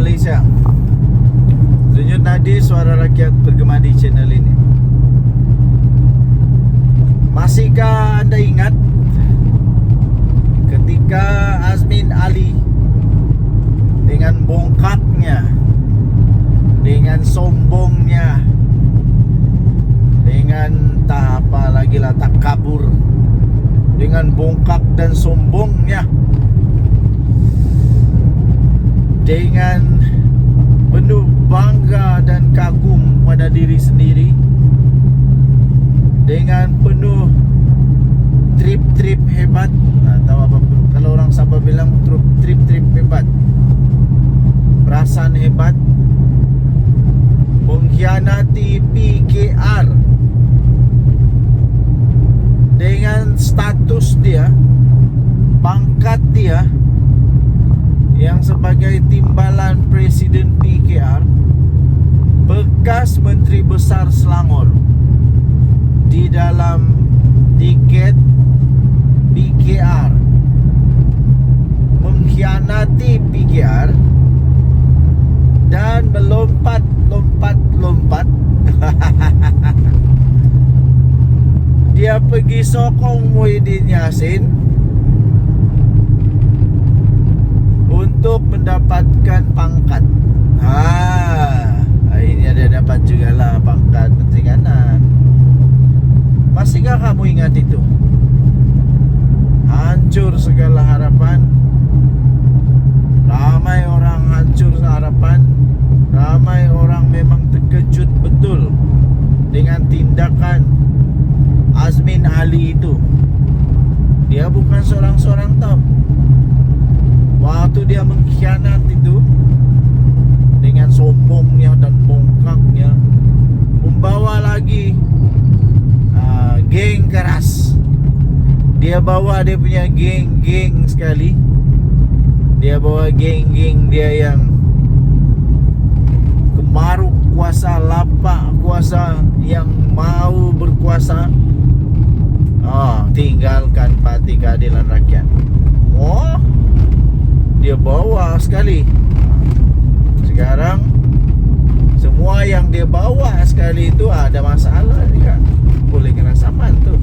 Malaysia. Denyut nadi suara rakyat bergema di channel ini. Masihkah anda ingat ketika Azmin Ali dengan bongkaknya, dengan sombongnya, dengan tak apa lagi lah, tak kabur, dengan bongkak dan sombongnya, dengan penuh bangga dan kagum pada diri sendiri, dengan penuh trip-trip hebat. Tahu apa kalau orang Sabah bilang trip-trip hebat, perasaan hebat, mengkhianati PKR dengan status dia, pangkat dia yang sebagai timbalan Presiden PKR, bekas Menteri Besar Selangor, di dalam tiket PKR, mengkhianati PKR dan melompat. Dia pergi sokong Muhyiddin Yassin untuk mendapatkan pangkat. Akhirnya dia dapat juga lah pangkat Menteri Kanan. Masihkah kamu ingat itu? Hancur segala harapan. Ramai orang hancur harapan. Ramai orang memang terkejut betul dengan tindakan Azmin Ali itu. Dia bukan seorang-seorang tau. Waktu dia mengkhianat itu dengan sombongnya dan bongkaknya, membawa lagi geng keras. Dia bawa dia punya geng-geng sekali. Dia bawa geng-geng dia yang kemaruk kuasa, lapak kuasa, yang mau berkuasa. Tinggalkan Parti Keadilan Rakyat. Dia bawa sekali. Sekarang semua yang dia bawa sekali itu ada masalah juga. Boleh kena saman tu.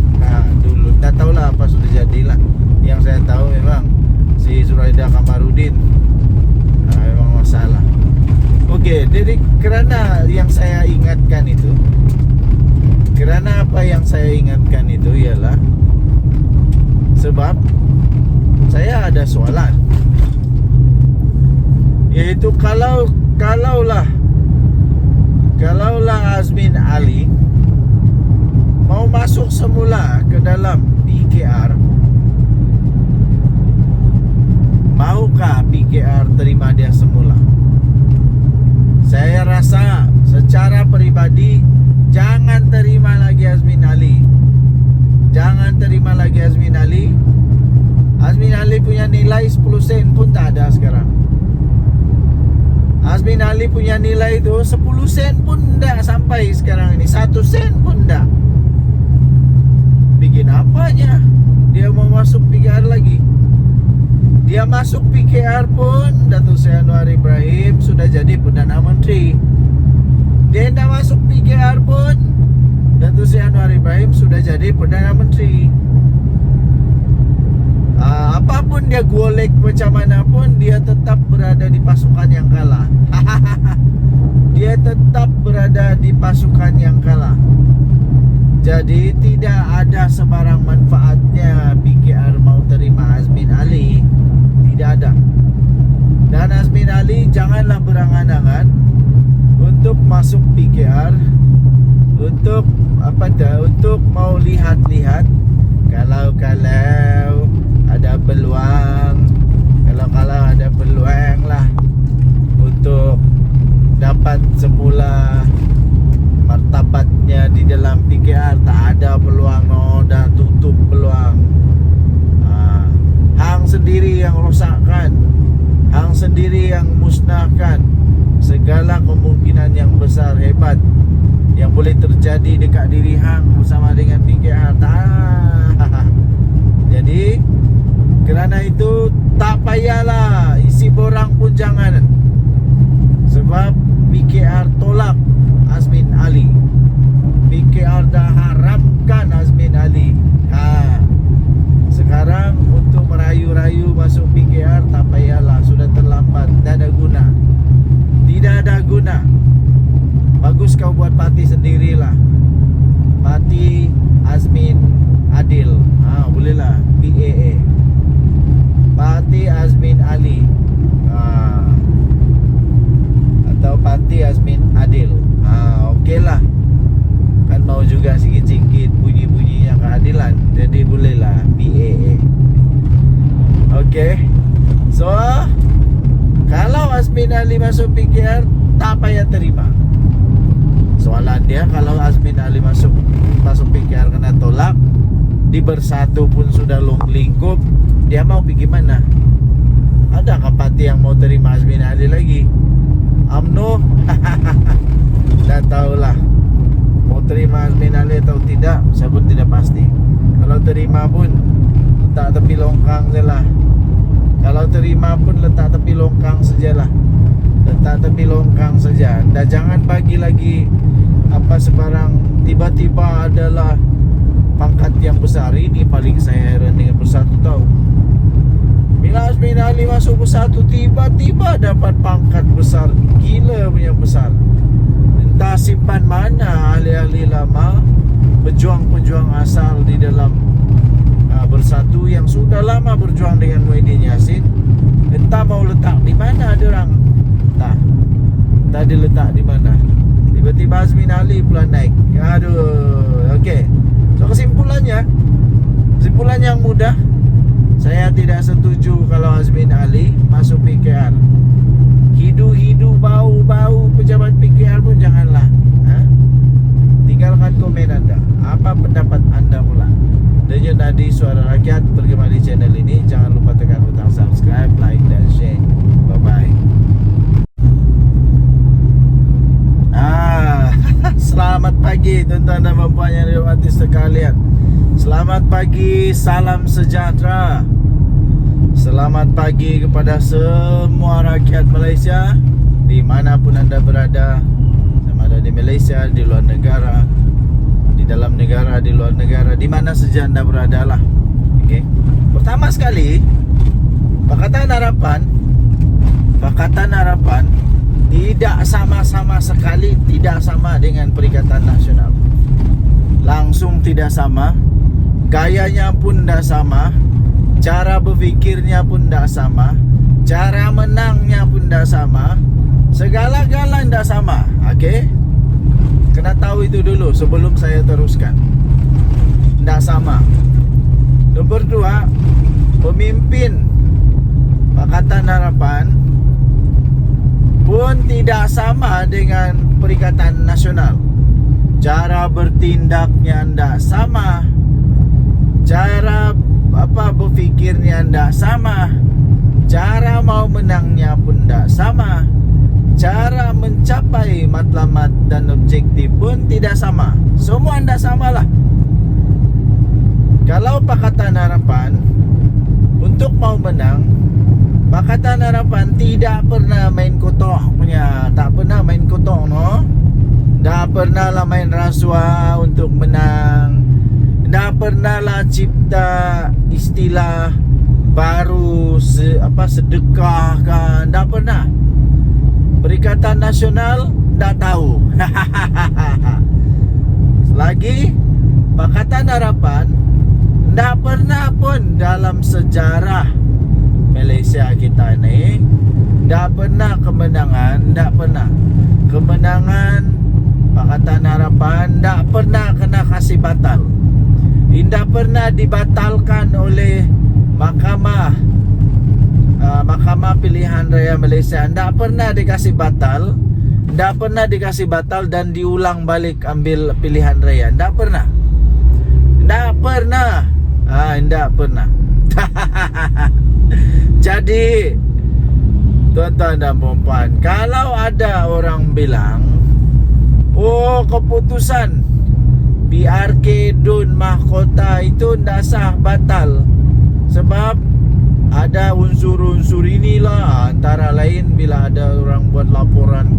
Dulu tak tahulah apa sudah jadilah. Yang saya tahu memang si Zuraida Kamarudin memang masalah. Okey, jadi kerana yang saya ingatkan itu, kerana apa yang saya ingatkan itu ialah sebab saya ada soalan, iaitu kalaulah Azmin Ali mau masuk semula ke dalam PKR, maukah PKR terima dia semula? Saya rasa secara peribadi jangan terima lagi Azmin Ali. Jangan terima lagi Azmin Ali. Azmin Ali punya nilai 10 sen pun tak ada sekarang. Azmin Ali punya nilai itu 10 sen pun tak sampai sekarang ini. 1 sen pun tak. Bikin apanya dia mau masuk PKR lagi? Dia masuk PKR pun Datuk Seri Anwar Ibrahim sudah jadi Perdana Menteri. Dia tidak masuk PKR pun Datuk Seri Anwar Ibrahim sudah jadi Perdana Menteri. Apapun dia golek macam mana pun, dia tetap berada di pasukan yang kalah. Dia tetap berada di pasukan yang kalah. Jadi tidak ada sebarang manfaatnya PKR mau terima Azmin Ali. Tidak ada. Dan Azmin Ali janganlah berangan-angan untuk masuk PKR, untuk untuk mau lihat-lihat kalau ada peluang, kalau ada peluang lah untuk dapat semula martabatnya di dalam PKR. Tak ada peluang, dah tutup peluang. Hang sendiri yang rosakkan, hang sendiri yang musnahkan segala kemungkinan yang besar hebat yang boleh terjadi dekat diri hang bersama dengan PKR. Jadi kerana itu tak payahlah isi borang pun jangan. Sebab PKR tolak Azmin Ali. PKR dah haramkan Azmin Ali. Sekarang untuk merayu-rayu masuk PKR tak payahlah, sudah terlambat, tak ada guna. Tidak ada guna. Bagus kau buat parti sendirilah. Parti Azmin Adil. Bolehlah PAA. Parti Azmin Ali. Atau Parti Azmin Adil. Okeylah. Kan mau juga sikit-sikit bunyi-bunyinya keadilan. Jadi bolehlah PAA. Okey. So, kalau Azmin Ali masuk PKR, tak payah terima. Soalan dia, kalau Azmin Ali masuk PKR kena tolak, di Bersatu pun sudah lingkup, dia mau pergi mana? Adakah parti yang mau terima Azmin Ali lagi? UMNO? Dah tahulah. Mau terima Azmin Ali atau tidak, saya pun tidak pasti. Kalau terima pun letak tepi longkang sajalah. Kalau terima pun letak tepi longkang sajalah. Letak tepi longkang saja. Dan jangan bagi lagi apa sebarang. Tiba-tiba adalah pangkat yang besar. Ini paling saya heran dengan Bersatu tahu. Bila Azmin Ali masuk Bersatu, tiba-tiba dapat pangkat besar. Gila punya besar. Entah simpan mana ahli-ahli lama, pejuang-pejuang asal di dalam Bersatu yang sudah lama berjuang dengan Muhyiddin Yassin. Entah mau letak di mana diorang. Entah diletak di mana. Tiba-tiba Azmin Ali pula naik. Aduh. Okey. So kesimpulannya yang mudah, saya tidak setuju kalau Azmin Ali masuk PKR. Hidu-hidu bau-bau pejabat PKR pun janganlah. Tinggalkan komen anda. Apa pendapat anda pula? Denyut Nadi Suara Rakyat bergema di channel ini. Jangan lupa tekan butang subscribe, like dan share. Bye-bye. Selamat pagi tuan-tuan dan puan yang dirahmati sekalian. Selamat pagi, salam sejahtera. Selamat pagi kepada semua rakyat Malaysia, dimanapun anda berada. Sama ada di Malaysia, di luar negara, di dalam negara, di luar negara, di mana saja anda berada lah. Okay. Pertama sekali, Pakatan Harapan tidak sama-sama sekali, tidak sama dengan Perikatan Nasional. Langsung tidak sama. Gayanya pun tidak sama. Cara berfikirnya pun tidak sama. Cara menangnya pun tidak sama. Segala-galanya tidak sama. Okey? Kena tahu itu dulu sebelum saya teruskan. Tidak sama. Nombor 2, pemimpin Pakatan Harapan pun tidak sama dengan Perikatan Nasional. Cara bertindaknya tidak sama. Cara berfikirnya tidak sama. Cara mau menangnya pun tidak sama. Cara mencapai matlamat dan objektif pun tidak sama. Semua tidak samalah. Kalau Pakatan Harapan untuk mau menang, Pakatan Harapan tidak pernah main kotor punya. Tak pernah main kotor, no. Tak pernah lah main rasuah untuk menang. Tak pernah lah cipta istilah baru sedekah kan. Tak pernah. Perikatan Nasional tak tahu. Lagi Pakatan Harapan tak pernah pun dalam sejarah Malaysia kita ni, tak pernah kemenangan. Tak pernah kemenangan Pakatan Harapan tak pernah kena kasih batal. Tidak pernah dibatalkan oleh Mahkamah Pilihan Raya Malaysia. Tak pernah dikasih batal. Tak pernah dikasih batal dan diulang balik ambil pilihan raya. Tak pernah. Tak pernah. Tak pernah. Jadi tuan-tuan dan puan-puan, kalau ada orang bilang, oh keputusan PRK Dun Mahkota itu tidak sah, batal, sebab ada unsur-unsur inilah. Antara lain bila ada orang buat laporan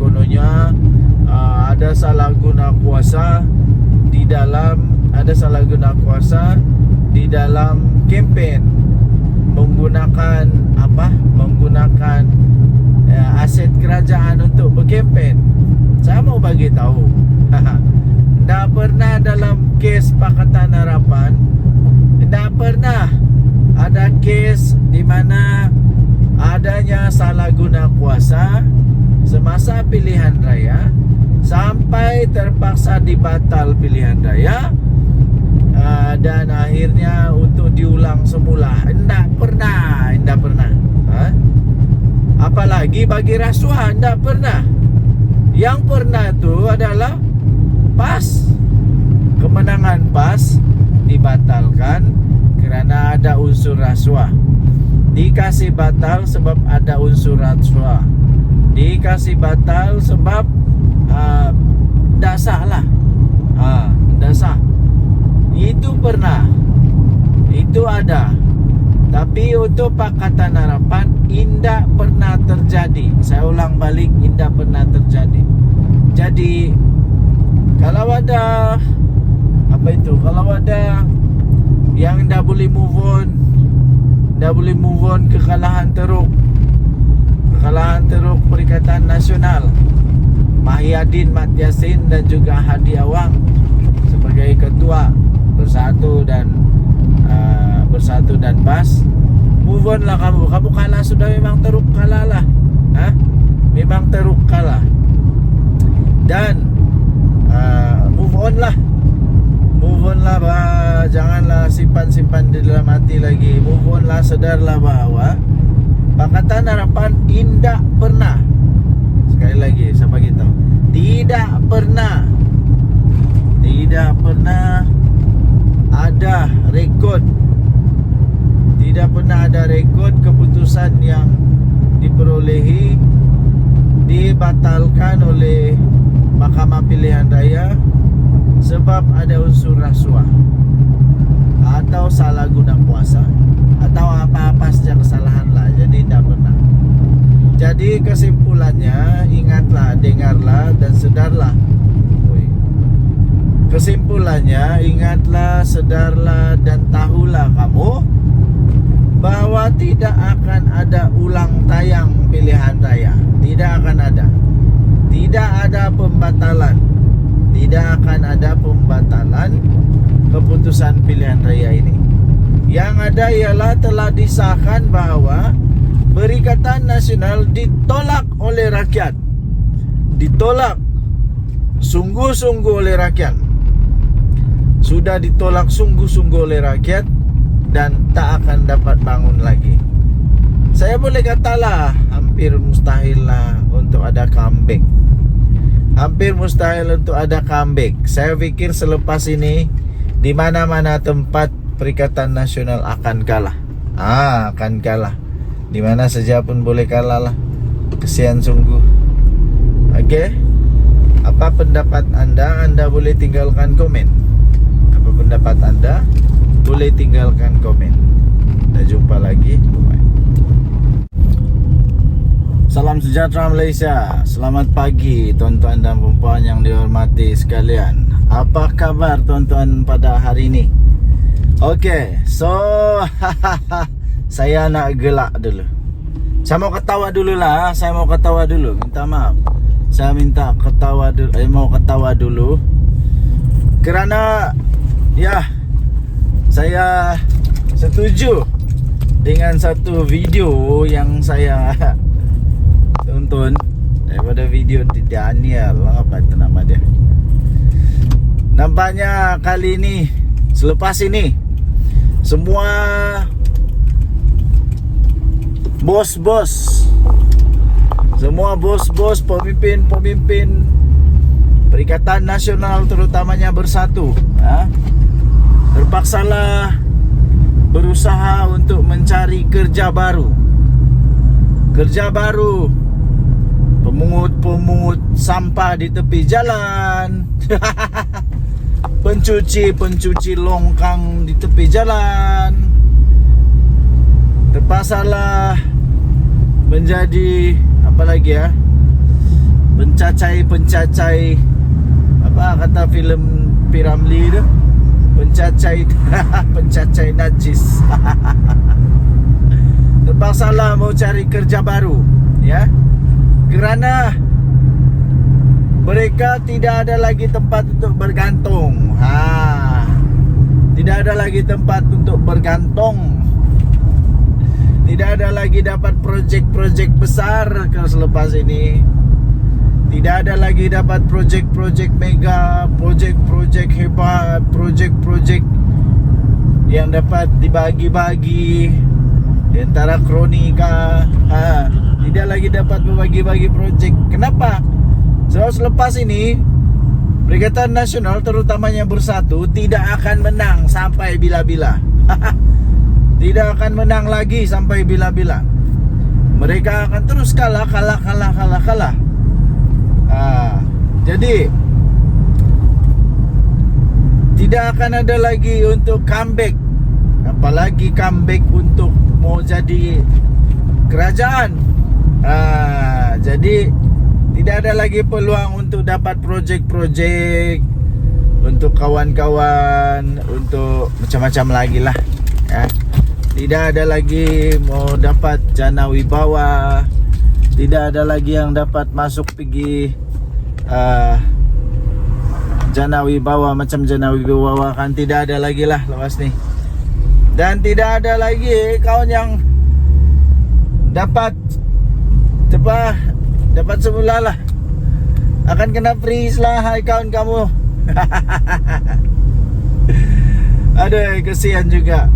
kuasa di dalam kempen menggunakan aset kerajaan untuk berkempen. Saya mau bagi tahu, tidak pernah dalam kes Pakatan Harapan, tidak pernah ada kes di mana adanya salah guna kuasa semasa pilihan raya sampai terpaksa dibatal pilihan raya, dan akhirnya untuk diulang semula. Tidak pernah. Apalagi bagi rasuah, tidak pernah. Yang pernah itu adalah PAS. Kemenangan PAS dibatalkan kerana ada unsur rasuah. Dikasih batal sebab ada unsur rasuah. Dikasih batal sebab dasar lah. Dasar. Itu pernah. Itu ada. Tapi untuk Pakatan Harapan indah pernah terjadi. Saya ulang balik, indah pernah terjadi. Jadi kalau ada kalau ada yang dah boleh move on kekalahan teruk Perikatan Nasional, Mahyadin Mat Yassin dan juga Hadi Awang sebagai ketua Bersatu dan PAS, move on lah kamu kalah sudah, memang teruk kalah lah, memang teruk kalah, dan move on lah, janganlah simpan di dalam hati lagi. Move on lah, sedarlah bahawa Pakatan Harapan tidak pernah, sekali lagi saya bagi tahu, tidak pernah ada rekod, tidak pernah ada rekod keputusan yang diperolehi dibatalkan oleh Mahkamah Pilihan Raya sebab ada unsur rasuah atau salah guna kuasa atau apa-apa saja kesalahan lah. Jadi tidak pernah. Jadi kesimpulannya, ingatlah, dengarlah dan sedarlah. Kesimpulannya, ingatlah, sedarlah dan tahulah kamu bahwa tidak akan ada ulang tayang pilihan raya. Tidak akan ada. Tidak ada pembatalan. Tidak akan ada pembatalan keputusan pilihan raya ini. Yang ada ialah telah disahkan bahawa Perikatan Nasional ditolak oleh rakyat. Ditolak sungguh-sungguh oleh rakyat. Sudah ditolak sungguh-sungguh oleh rakyat dan tak akan dapat bangun lagi. Saya boleh katalah hampir mustahil lah untuk ada comeback. Hampir mustahil untuk ada comeback. Saya fikir selepas ini di mana-mana tempat Perikatan Nasional akan kalah. Akan kalah. Di mana saja pun boleh kalah lah. Kesian sungguh. Okey. Apa pendapat anda? Anda boleh tinggalkan komen. Apa pendapat anda? Boleh tinggalkan komen. Kita jumpa lagi. Bye. Salam sejahtera Malaysia. Selamat pagi tuan-tuan dan puan-puan yang dihormati sekalian. Apa kabar tuan-tuan pada hari ini? Okey, so saya nak gelak dulu. Saya mau ketawa dulu lah. Minta maaf. Saya minta ketawa dulu. Mau ketawa dulu. Kerana saya setuju dengan satu video yang saya tonton daripada video di Daniel, apa itu nama dia. Nampaknya kali ini, selepas ini, semua bos-bos, pemimpin Perikatan Nasional terutamanya Bersatu, terpaksalah berusaha untuk mencari kerja baru. Pemungut sampah di tepi jalan, pencuci longkang di tepi jalan, terpaksalah pencacai Apa kata filem Piramli tu? Pencacai pencacai najis. Terpaksalah mau cari kerja baru, ya. Kerana mereka tidak ada lagi tempat untuk bergantung. Tidak ada lagi tempat untuk bergantung. Tidak ada lagi dapat projek-projek besar kalau selepas ini. Tidak ada lagi dapat projek-projek mega, projek-projek hebat, projek-projek yang dapat dibagi-bagi di antara kronika. Tidak lagi dapat membagi-bagi projek. Kenapa? Sebab selepas ini Perikatan Nasional, terutamanya Bersatu, tidak akan menang sampai bila-bila. Tidak akan menang lagi sampai bila-bila. Mereka akan terus kalah. Jadi tidak akan ada lagi untuk comeback. Apalagi comeback untuk mau jadi kerajaan. Jadi tidak ada lagi peluang untuk dapat projek-projek untuk kawan-kawan, untuk macam-macam lagi lah, ya. Tidak ada lagi mau dapat jana wibawa. Tidak ada lagi yang dapat masuk pergi jana wibawa, macam jana wibawa kan tidak ada lagi lah lepas ni. Dan tidak ada lagi kawan yang dapat dapat semula lah. Akan kena freeze lah hai kawan kamu. Aduh, kesian juga.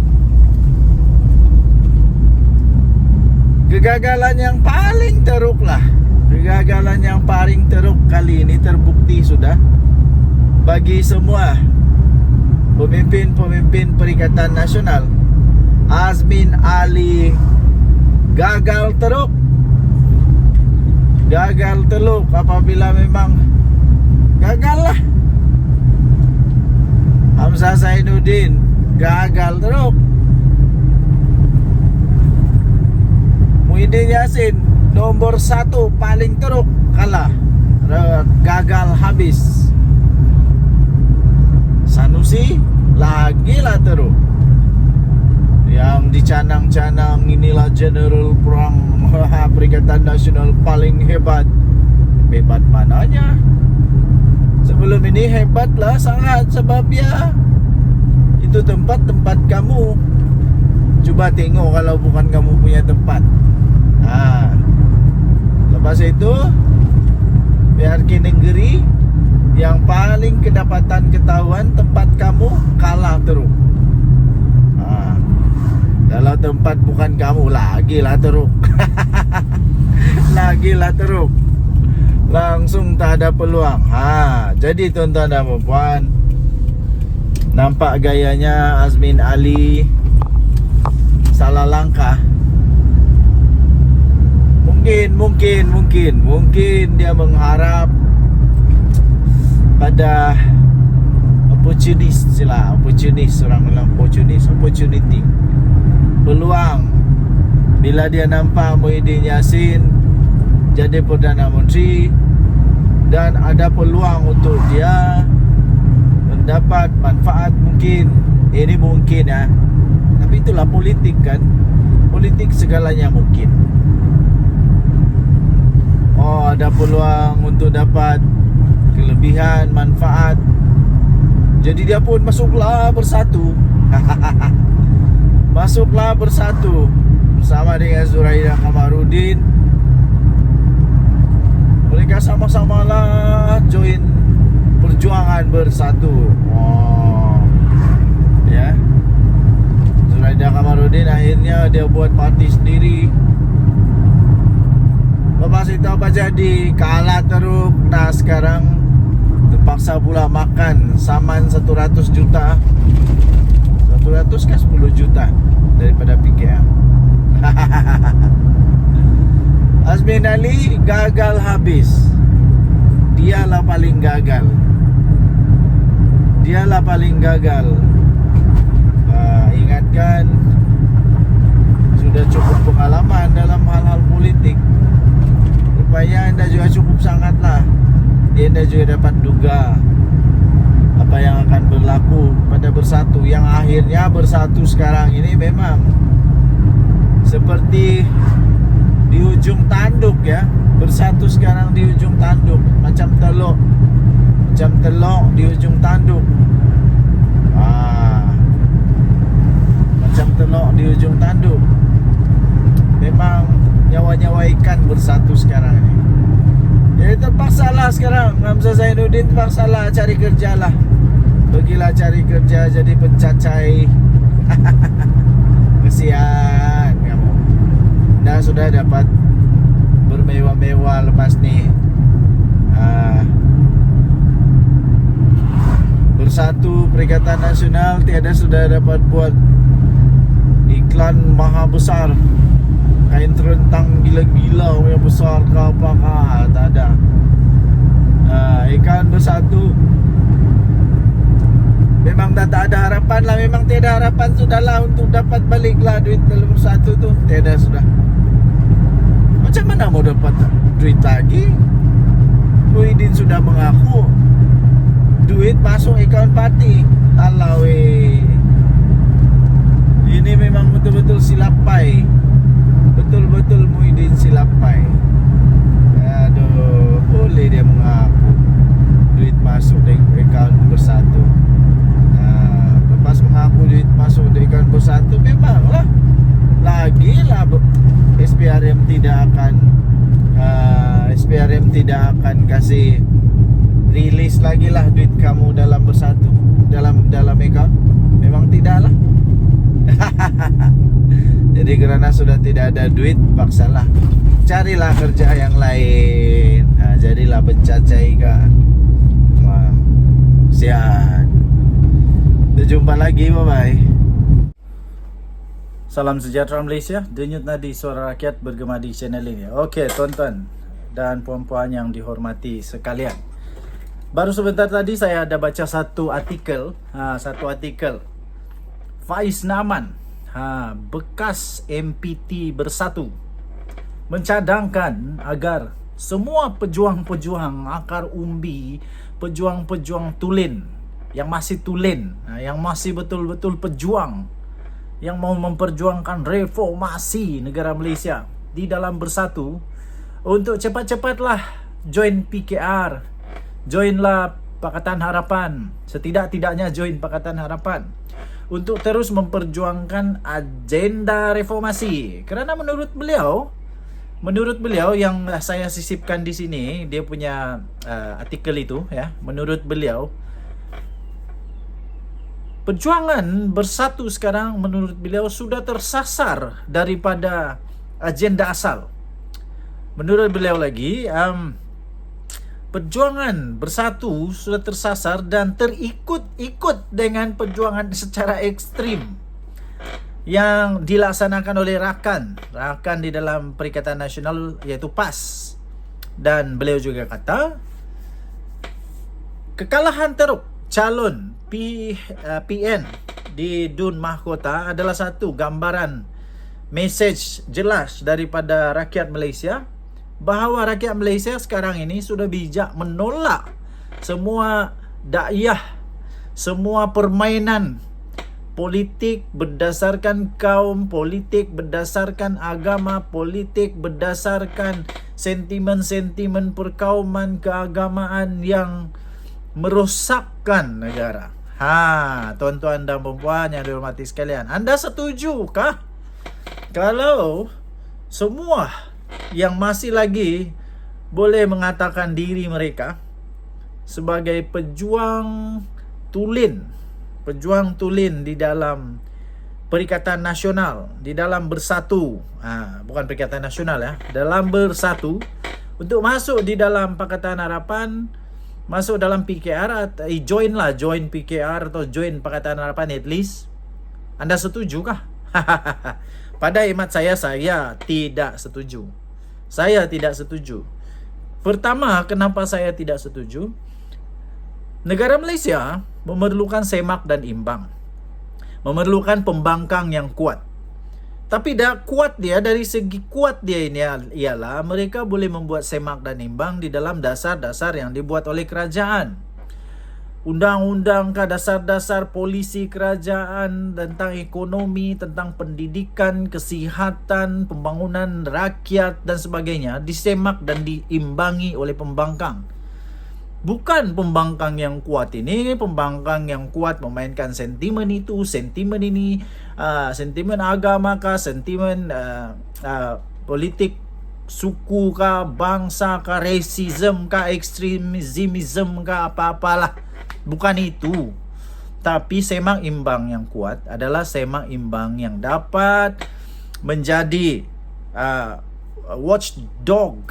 Kegagalan yang paling teruk lah. Kegagalan yang paling teruk kali ini terbukti sudah bagi semua pemimpin-pemimpin Perikatan Nasional. Azmin Ali gagal teruk. Gagal teruk apabila memang gagal lah. Hamzah Zainuddin gagal teruk. Muhyiddin Yassin nomor 1 paling teruk kalah, gagal habis. Sanusi lagi lah teruk. Yang dicanang-canang inilah General Perang Perikatan Nasional paling hebat. Hebat mananya? Sebelum ini hebat lah sangat. Sebab ya itu tempat kamu. Coba tengok kalau bukan kamu punya tempat. Lepas itu PRK negeri yang paling kedapatan ketahuan tempat kamu kalah teruk. Kalau tempat bukan kamu lagilah teruk. Lagilah teruk. Langsung tak ada peluang. Jadi tuan-tuan dan puan, nampak gayanya Azmin Ali salah langkah. Mungkin dia mengharap pada opportunity, peluang. Bila dia nampak Muhyiddin Yassin jadi Perdana Menteri dan ada peluang untuk dia mendapat manfaat, mungkin ini mungkin ya. Tapi itulah politik kan. Politik segalanya mungkin. Ada peluang untuk dapat kelebihan, manfaat. Jadi dia pun masuklah Bersatu. Masuklah Bersatu bersama dengan Zuraida Kamarudin. Mereka sama-samalah join Perjuangan Bersatu. Ya. Zuraida Kamarudin akhirnya dia buat parti sendiri. Lepas itu apa jadi? Kalah teruk. Nah sekarang terpaksa pula makan saman 100 juta. 100 kan 10 juta daripada PKM. Azmin Ali gagal habis. Dialah paling gagal. Ingatkan, sudah cukup pengalaman dalam hal-hal politik. Rupanya anda juga cukup sangatlah. Anda juga dapat duga apa yang akan berlaku pada Bersatu, yang akhirnya Bersatu sekarang ini memang seperti di ujung tanduk ya. Bersatu sekarang di ujung tanduk, macam telok di ujung tanduk. Macam telok di ujung tanduk. Memang nyawa-nyawa ikan Bersatu sekarang ini. Jadi terpaksalah sekarang Hamzah Zainuddin terpaksalah cari kerja lah. Pergilah cari kerja jadi pencacai. Kesian kamu. Dah sudah dapat bermewah-mewah lepas ni. Bersatu Perikatan Nasional tiada sudah dapat buat iklan maha besar, kain terentang gila-gila yang besar ke apakah, tak ada. Ikan Bersatu memang dah tak ada harapan lah. Memang tiada harapan sudahlah untuk dapat baliklah duit dalam Bersatu tu. Tiada sudah. Macam mana mau dapat duit lagi? Muhyiddin sudah mengaku duit masuk akaun parti. Alah weh, ini memang betul-betul silapai. Betul-betul Muhyiddin silapai. Aduh, boleh dia mengaku duit masuk di akaun Bersatu. Lepas mengaku duit masuk di akaun Bersatu, memanglah lagilah SPRM tidak akan kasih rilis lagi lah duit kamu dalam Bersatu, dalam akaun. Memang tidaklah. Jadi kerana sudah tidak ada duit, paksalah carilah kerja yang lain. Jadilah pencacai kan. Sian. Berjumpa lagi, bye bye. Salam sejahtera Malaysia. Denyut nadi suara rakyat bergema di channel ini. Okey, tuan-tuan dan puan-puan yang dihormati sekalian. Baru sebentar tadi saya ada baca satu artikel. Faiz Naaman, bekas MPT Bersatu, mencadangkan agar semua pejuang-pejuang akar umbi, pejuang-pejuang tulen yang masih tulen, yang masih betul-betul pejuang, yang mau memperjuangkan reformasi negara Malaysia di dalam Bersatu, untuk cepat-cepatlah join PKR, joinlah Pakatan Harapan, setidak-tidaknya join Pakatan Harapan untuk terus memperjuangkan agenda reformasi. Kerana menurut beliau yang saya sisipkan di sini, dia punya artikel itu ya, menurut beliau perjuangan Bersatu sekarang menurut beliau sudah tersasar daripada agenda asal. Menurut beliau lagi, perjuangan Bersatu sudah tersasar dan terikut-ikut dengan perjuangan secara ekstrim yang dilaksanakan oleh rakan di dalam Perikatan Nasional, iaitu PAS. Dan beliau juga kata kekalahan teruk calon PN di Dun Mahkota adalah satu gambaran mesej jelas daripada rakyat Malaysia bahawa rakyat Malaysia sekarang ini sudah bijak menolak semua dakyah, semua permainan politik berdasarkan kaum, politik berdasarkan agama, politik berdasarkan sentimen-sentimen perkauman keagamaan yang merosakkan negara. Tuan-tuan dan puan-puan yang dihormati sekalian, anda setujukah kalau semua yang masih lagi boleh mengatakan diri mereka sebagai pejuang tulen di dalam Perikatan Nasional, di dalam Bersatu, bukan Perikatan Nasional ya, dalam Bersatu, untuk masuk di dalam Pakatan Harapan, masuk dalam PKR, join PKR atau join Pakatan Harapan at least, anda setujukah? Pada hemat saya tidak setuju. Saya tidak setuju. Pertama, kenapa saya tidak setuju? Negara Malaysia memerlukan semak dan imbang, memerlukan pembangkang yang kuat. Tapi dari segi kuat dia ini ialah mereka boleh membuat semak dan imbang di dalam dasar-dasar yang dibuat oleh kerajaan. Undang-undang kah, dasar-dasar polisi kerajaan tentang ekonomi, tentang pendidikan, kesihatan, pembangunan rakyat dan sebagainya disemak dan diimbangi oleh pembangkang. Bukan pembangkang yang kuat ini, pembangkang yang kuat memainkan sentimen itu, sentimen ini, sentimen agama kah, sentimen politik suku kah, bangsa kah, racism kah, ekstremism kah, apa-apalah. Bukan itu. Tapi semak imbang yang kuat adalah semak imbang yang dapat menjadi watchdog,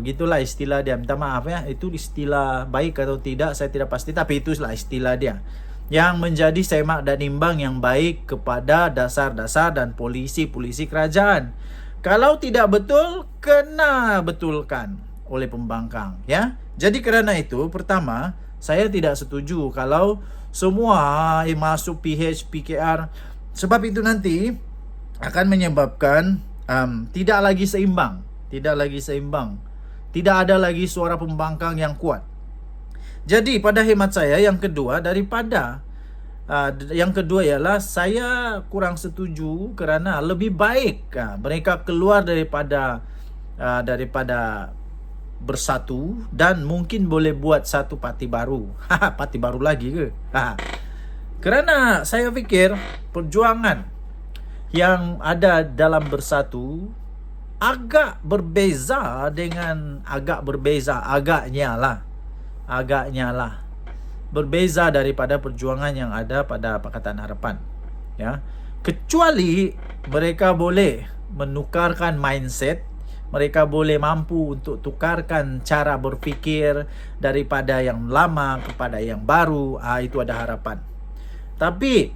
begitulah istilah dia. Minta maaf ya, itu istilah baik atau tidak saya tidak pasti, tapi itulah istilah dia, yang menjadi semak dan imbang yang baik kepada dasar-dasar dan polisi-polisi kerajaan. Kalau tidak betul, kena betulkan oleh pembangkang, ya. Jadi kerana itu, pertama, saya tidak setuju kalau semua masuk PH, PKR, sebab itu nanti akan menyebabkan tidak lagi seimbang. Tidak ada lagi suara pembangkang yang kuat. Jadi pada hemat saya, yang kedua ialah saya kurang setuju kerana lebih baik mereka keluar daripada bersatu dan mungkin boleh buat satu parti baru. Parti baru lagi ke? Kerana saya fikir perjuangan yang ada dalam bersatu agaknya lah berbeza daripada perjuangan yang ada pada Pakatan Harapan, ya. Kecuali mereka boleh menukarkan mindset, mereka boleh mampu untuk tukarkan cara berfikir daripada yang lama kepada yang baru, itu ada harapan. Tapi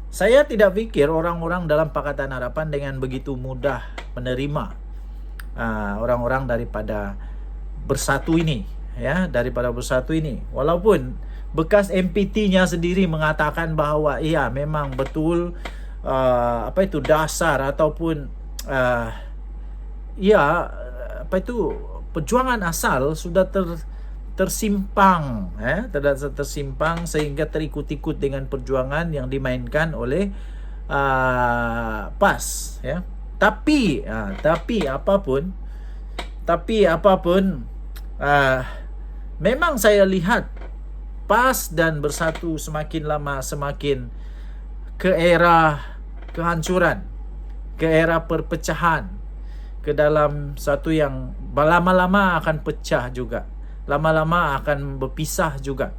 saya tidak fikir orang-orang dalam Pakatan Harapan dengan begitu mudah menerima orang-orang daripada bersatu ini, ya, walaupun bekas MPT-nya sendiri mengatakan bahawa iya memang betul dasar ataupun perjuangan asal sudah tersimpang sehingga terikut-ikut dengan perjuangan yang dimainkan oleh PAS, ya. Tapi apapun memang saya lihat PAS dan bersatu semakin lama semakin ke era kehancuran, ke era perpecahan, ke dalam satu yang lama-lama akan pecah juga, lama-lama akan berpisah juga.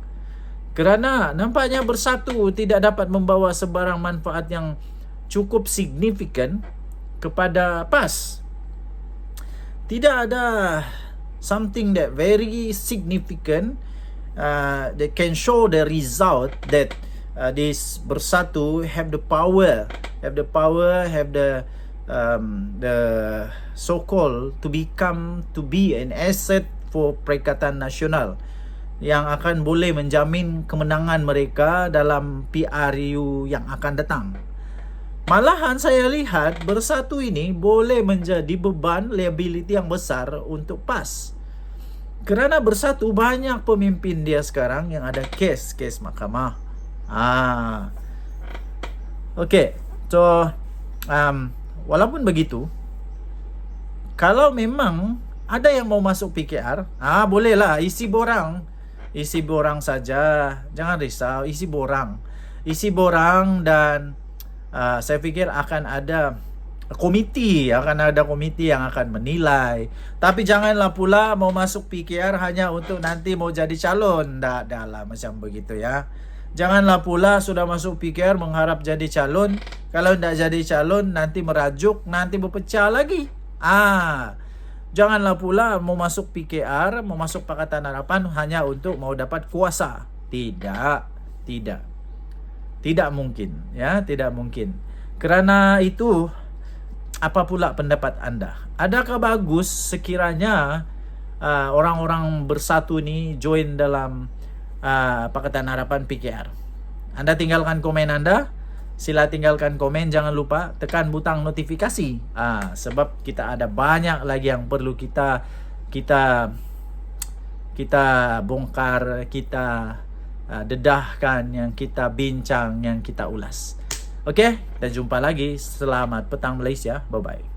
Kerana nampaknya bersatu tidak dapat membawa sebarang manfaat yang cukup signifikan kepada PAS. Tidak ada something that very significant that can show the result that this bersatu have the power, have the so-called to be an asset for Perikatan Nasional yang akan boleh menjamin kemenangan mereka dalam PRU yang akan datang. Malahan saya lihat bersatu ini boleh menjadi beban liability yang besar untuk PAS. Kerana bersatu banyak pemimpin dia sekarang yang ada kes mahkamah. Okay. So walaupun begitu, kalau memang ada yang mau masuk PKR, bolehlah isi borang saja, jangan risau, isi borang dan saya fikir akan ada komiti yang akan menilai. Tapi janganlah pula mau masuk PKR hanya untuk nanti mau jadi calon. Dah lah macam begitu, ya. Janganlah pula sudah masuk PKR mengharap jadi calon, kalau tidak jadi calon nanti merajuk, nanti berpecah lagi. Janganlah pula mau masuk PKR, mau masuk Pakatan Harapan hanya untuk mau dapat kuasa. Tidak mungkin, ya, tidak mungkin. Kerana itu, apa pula pendapat anda? Adakah bagus sekiranya orang-orang bersatu ni join dalam Pakatan Harapan PKR? Anda tinggalkan komen anda. Sila tinggalkan komen, jangan lupa tekan butang notifikasi. Sebab kita ada banyak lagi yang perlu kita bongkar, kita dedahkan, yang kita bincang, yang kita ulas. Oke, dan jumpa lagi. Selamat petang Malaysia. Bye bye.